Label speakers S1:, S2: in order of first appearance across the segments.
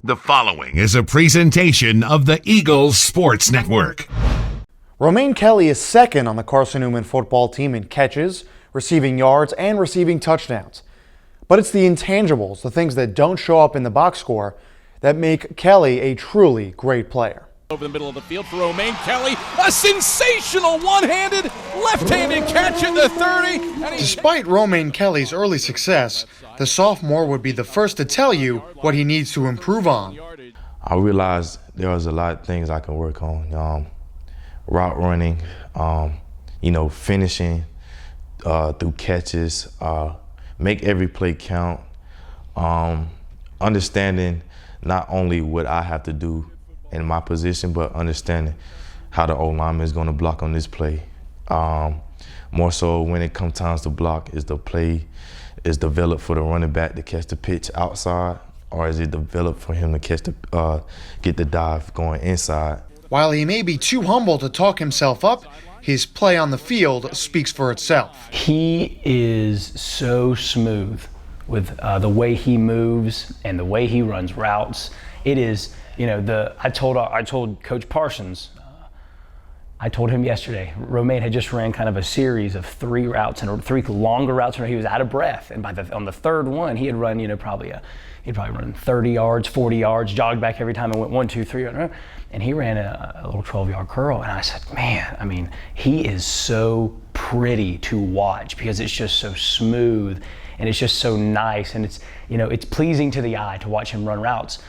S1: The following is a presentation of the Eagles Sports Network.
S2: Romain Kelly is second on the Carson-Newman football team in catches, receiving yards, and receiving touchdowns. But it's the intangibles, the things that don't show up in the box score, that make Kelly a truly great player.
S3: Over the middle of the field for Romain Kelly, a sensational one-handed, left-handed catch at the 30.
S2: Despite Romain Kelly's early success, the sophomore would be the first to tell you what he needs to improve on.
S4: I realized there was a lot of things I can work on. Route running, finishing through catches, make every play count, understanding not only what I have to do in my position, but understanding how the O-lineman is going to block on this play. More so when it comes times to block, is the play is developed for the running back to catch the pitch outside, or is it developed for him to catch get the dive going inside?
S2: While he may be too humble to talk himself up, his play on the field speaks for itself.
S5: He is so smooth with the way he moves and the way he runs routes. It is, I told Coach Parsons, I told him yesterday, Romain had just ran kind of a series of three longer routes where he was out of breath. And on the third one, he had run, he'd probably run 30 yards, 40 yards, jogged back every time and went 1, 2, 3, and he ran a little 12-yard curl. And I said, man, he is so pretty to watch because it's just so smooth and it's just so nice. And it's pleasing to the eye to watch him run routes.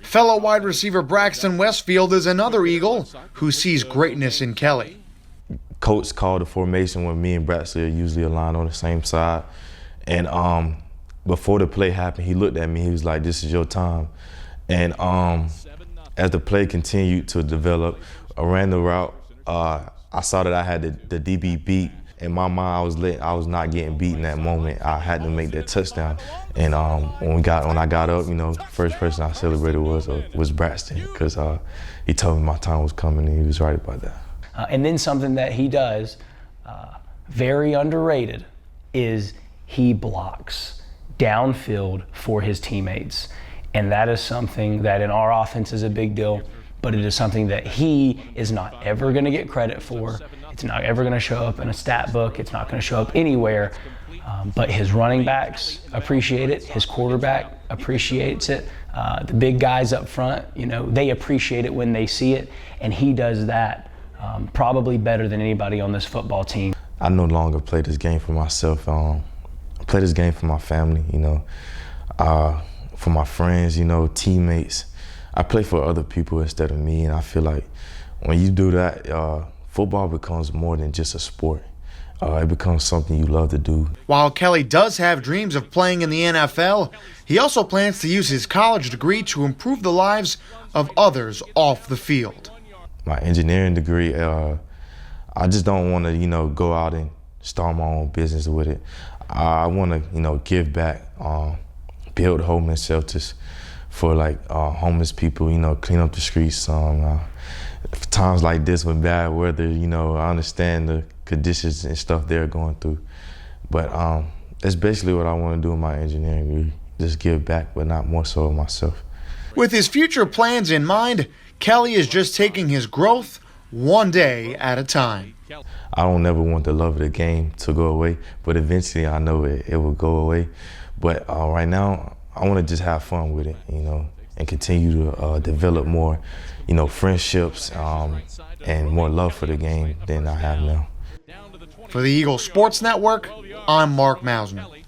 S2: Fellow wide receiver Braxton Westfield is another Eagle who sees greatness in Kelly.
S4: Coach called the formation when me and Braxton are usually aligned on the same side. And before the play happened, he looked at me, he was like, "This is your time." And as the play continued to develop, I ran the route. I saw that I had the DB beat. In my mind, I was not getting beat in that moment. I had to make that touchdown. And when I got up, the first person I celebrated was Braxton, because he told me my time was coming, and he was right about that.
S5: And then something that he does, very underrated, is he blocks downfield for his teammates. And that is something that in our offense is a big deal, but it is something that he is not ever going to get credit for. It's not ever going to show up in a stat book. It's not going to show up anywhere. But his running backs appreciate it. His quarterback appreciates it. The big guys up front, they appreciate it when they see it. And he does that probably better than anybody on this football team.
S4: I no longer play this game for myself. I play this game for my family, for my friends, teammates. I play for other people instead of me, and I feel like when you do that, football becomes more than just a sport. It becomes something you love to do.
S2: While Kelly does have dreams of playing in the NFL, he also plans to use his college degree to improve the lives of others off the field.
S4: My engineering degree, I just don't want to, go out and start my own business with it. I want to, give back, build homeless shelters for homeless people, clean up the streets. Times like this with bad weather, I understand the conditions and stuff they're going through. But that's basically what I want to do in my engineering degree, just give back, but not more so of myself.
S2: With his future plans in mind, Kelly is just taking his growth one day at a time.
S4: I don't ever want the love of the game to go away, but eventually I know it will go away. But right now, I want to just have fun with it, and continue to develop more, friendships and more love for the game than I have now.
S2: For the Eagles Sports Network, I'm Mark Mausman.